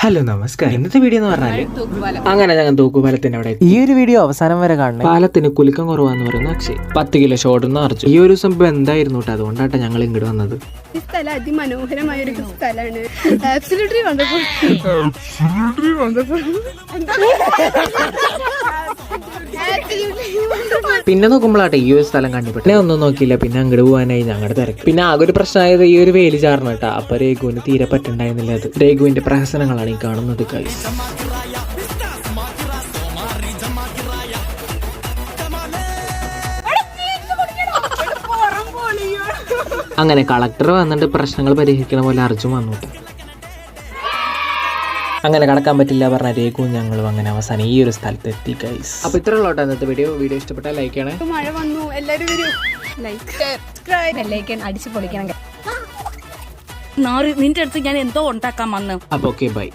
Hello നമസ്കാരം. ഇന്നത്തെ video എന്ന് പറഞ്ഞാല് അങ്ങനെ ഞങ്ങൾ തൂക്കുപാലത്തിന് അവിടെ ഈ ഒരു വീഡിയോ അവസാനം വരെ കാണണം. പാലത്തിന് കുലുക്കം കുറവാന്ന് പറയുന്ന അക്ഷയ് 10 കിലോ ഷോർട്ട് നിറച്ചു. ഈ ഒരു സംഭവം എന്തായിരുന്നു കേട്ടോ, അതുകൊണ്ടാട്ടോ ഞങ്ങൾ ഇങ്ങോട്ട് വന്നത്. ഈ സ്ഥലം അതിമനോഹരമായ ഒരു സ്ഥലമാണ്. Absolutely wonderful. പിന്നെ നോക്കുമ്പോഴാട്ടെ ഈ ഒരു സ്ഥലം കണ്ടുപിടി. പിന്നെ ഒന്നും നോക്കിയില്ല, പിന്നെ അങ്ങോട്ട് പോകാനായി ഞങ്ങളുടെ തിരക്ക്. പിന്നെ ആകെ ഒരു പ്രശ്നമായത് ഈ ഒരു വേലി ചാർന്നു കേട്ടോ. അപ്പൊ രഘുവിന് തീരെ പറ്റുണ്ടായിരുന്നില്ല. അത് രഘുവിന്റെ പ്രഹസനങ്ങളാണ് ഈ കാണുന്നത് ഗൈസ്. അങ്ങനെ കളക്ടർ വന്നിട്ട് പ്രശ്നങ്ങൾ പരിഹരിക്കണ പോലെ അർജുൻ വന്നു. അങ്ങനെ കടക്കാൻ പറ്റില്ല പറഞ്ഞ രേഖവും ഞങ്ങളും അങ്ങനെ അവസാനം ഈ ഒരു സ്ഥലത്ത് എത്തി ഗൈസ്. അപ്പൊ ഇത്ര ഉള്ളോട്ടോ ഇന്നത്തെ വീഡിയോ ഇഷ്ടപ്പെട്ടാൽ ലൈക്ക് ചെയ്യണേ. മഴ വന്നു, എല്ലാവരും വരൂ. ലൈക്ക് അടിച്ചു പൊളിക്കണം. നിന്റെ അടുത്ത് ഞാൻ എന്തോ ഉണ്ടാക്കാൻ വന്നു. അപ്പൊ ഓക്കെ ബൈ.